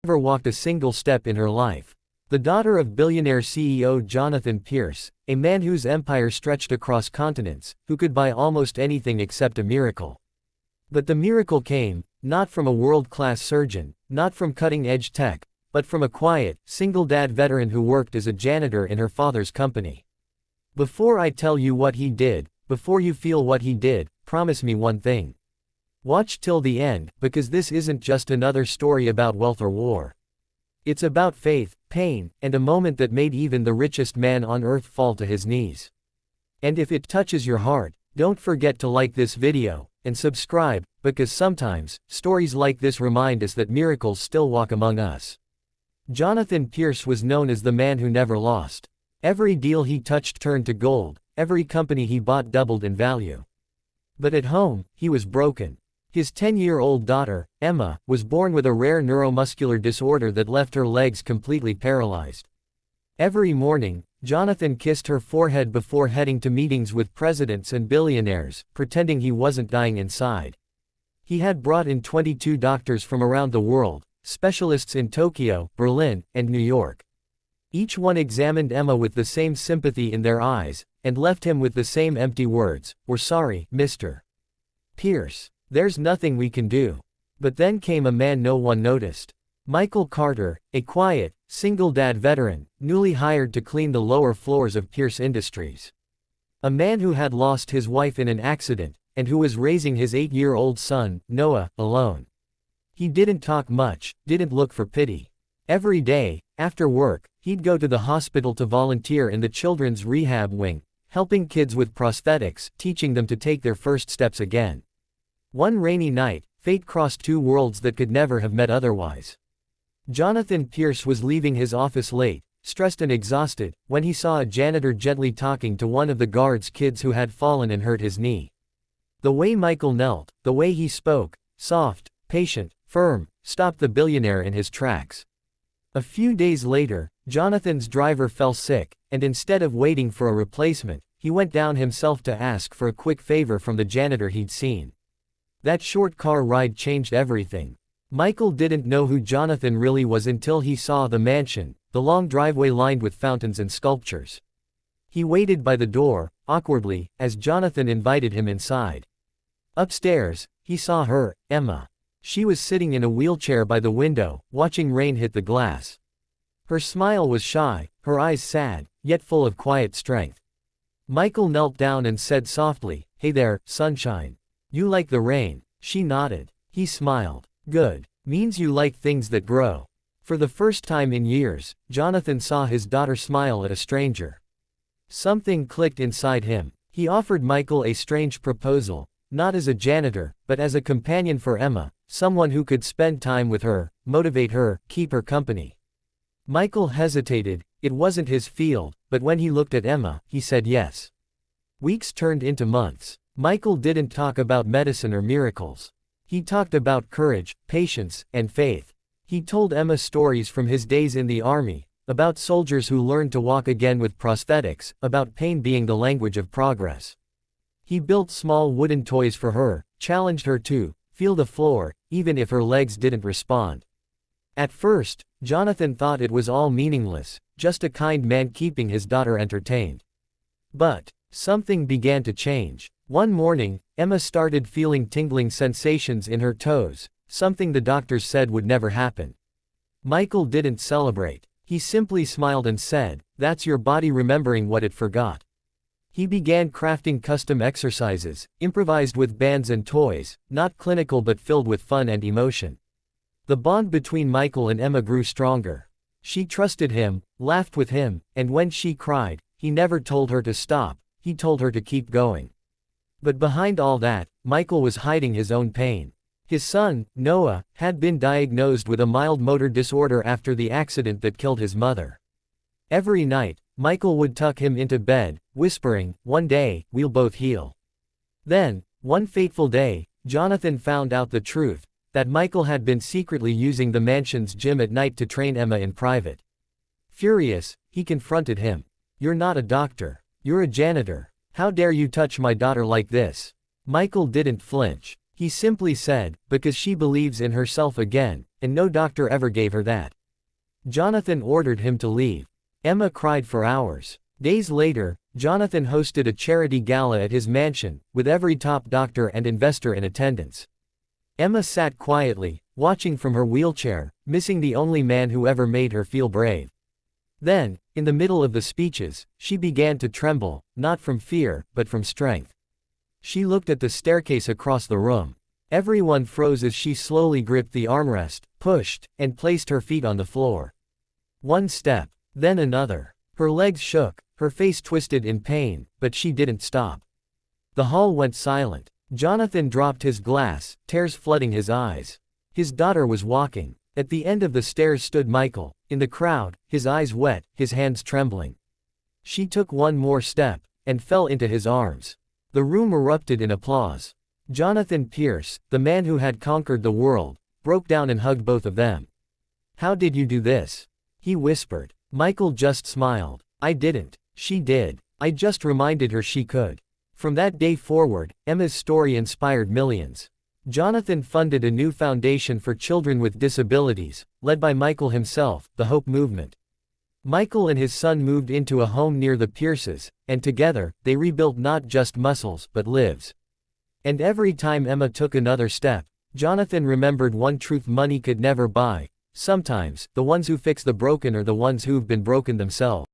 never walked a single step in her life. The daughter of billionaire CEO Jonathan Pierce, a man whose empire stretched across continents, who could buy almost anything except a miracle. But the miracle came, not from a world-class surgeon, not from cutting-edge tech, but from a quiet, single-dad veteran who worked as a janitor in her father's company. Before I tell you what he did, before you feel what he did, promise me one thing. Watch till the end, because this isn't just another story about wealth or war. It's about faith, pain, and a moment that made even the richest man on earth fall to his knees. And if it touches your heart, don't forget to like this video, and subscribe, because sometimes, stories like this remind us that miracles still walk among us. Jonathan Pierce was known as the man who never lost. Every deal he touched turned to gold, every company he bought doubled in value. But at home, he was broken. His 10-year-old daughter, Emma, was born with a rare neuromuscular disorder that left her legs completely paralyzed. Every morning, Jonathan kissed her forehead before heading to meetings with presidents and billionaires, pretending he wasn't dying inside. He had brought in 22 doctors from around the world, specialists in Tokyo, Berlin, and New York. Each one examined Emma with the same sympathy in their eyes, and left him with the same empty words, "We're sorry, Mr. Pierce. There's nothing we can do." But then came a man no one noticed. Michael Carter, a quiet, single-dad veteran, newly hired to clean the lower floors of Pierce Industries. A man who had lost his wife in an accident, and who was raising his 8-year-old son, Noah, alone. He didn't talk much, didn't look for pity. Every day, after work, he'd go to the hospital to volunteer in the children's rehab wing, helping kids with prosthetics, teaching them to take their first steps again. One rainy night, fate crossed two worlds that could never have met otherwise. Jonathan Pierce was leaving his office late, stressed and exhausted, when he saw a janitor gently talking to one of the guard's kids who had fallen and hurt his knee. The way Michael knelt, the way he spoke, soft, patient, firm, stopped the billionaire in his tracks. A few days later, Jonathan's driver fell sick, and instead of waiting for a replacement, he went down himself to ask for a quick favor from the janitor he'd seen. That short car ride changed everything. Michael didn't know who Jonathan really was until he saw the mansion, the long driveway lined with fountains and sculptures. He waited by the door, awkwardly, as Jonathan invited him inside. Upstairs, he saw her, Emma. She was sitting in a wheelchair by the window, watching rain hit the glass. Her smile was shy, her eyes sad, yet full of quiet strength. Michael knelt down and said softly, "Hey there, sunshine. You like the rain?" She nodded. He smiled. "Good. Means you like things that grow." For the first time in years, Jonathan saw his daughter smile at a stranger. Something clicked inside him. He offered Michael a strange proposal, not as a janitor, but as a companion for Emma, someone who could spend time with her, motivate her, keep her company. Michael hesitated. It wasn't his field, but when he looked at Emma, he said yes. Weeks turned into months. Michael didn't talk about medicine or miracles. He talked about courage, patience, and faith. He told Emma stories from his days in the army, about soldiers who learned to walk again with prosthetics, about pain being the language of progress. He built small wooden toys for her, challenged her to feel the floor, even if her legs didn't respond. At first, Jonathan thought it was all meaningless, just a kind man keeping his daughter entertained. But something began to change. One morning, Emma started feeling tingling sensations in her toes, something the doctors said would never happen. Michael didn't celebrate. He simply smiled and said, "That's your body remembering what it forgot." He began crafting custom exercises, improvised with bands and toys, not clinical but filled with fun and emotion. The bond between Michael and Emma grew stronger. She trusted him, laughed with him, and when she cried, he never told her to stop, he told her to keep going. But behind all that, Michael was hiding his own pain. His son, Noah, had been diagnosed with a mild motor disorder after the accident that killed his mother. Every night, Michael would tuck him into bed, whispering, "One day, we'll both heal." Then, one fateful day, Jonathan found out the truth, that Michael had been secretly using the mansion's gym at night to train Emma in private. Furious, he confronted him. "You're not a doctor. You're a janitor. How dare you touch my daughter like this?" Michael didn't flinch. He simply said, "Because she believes in herself again, and no doctor ever gave her that. Jonathan ordered him to leave. Emma cried for hours. Days later, Jonathan hosted a charity gala at his mansion, with every top doctor and investor in attendance. Emma sat quietly, watching from her wheelchair, missing the only man who ever made her feel brave. Then, in the middle of the speeches, she began to tremble, not from fear, but from strength. She looked at the staircase across the room. Everyone froze as she slowly gripped the armrest, pushed, and placed her feet on the floor. One step, then another. Her legs shook, her face twisted in pain, but she didn't stop. The hall went silent. Jonathan dropped his glass, tears flooding his eyes. His daughter was walking. At the end of the stairs stood Michael, in the crowd, his eyes wet, his hands trembling. She took one more step, and fell into his arms. The room erupted in applause. Jonathan Pierce, the man who had conquered the world, broke down and hugged both of them. "How did you do this?" he whispered. Michael just smiled. "I didn't. She did. I just reminded her she could." From that day forward, Emma's story inspired millions. Jonathan funded a new foundation for children with disabilities, led by Michael himself, the Hope Movement. Michael and his son moved into a home near the Pierces, and together, they rebuilt not just muscles, but lives. And every time Emma took another step, Jonathan remembered one truth money could never buy: sometimes, the ones who fix the broken are the ones who've been broken themselves.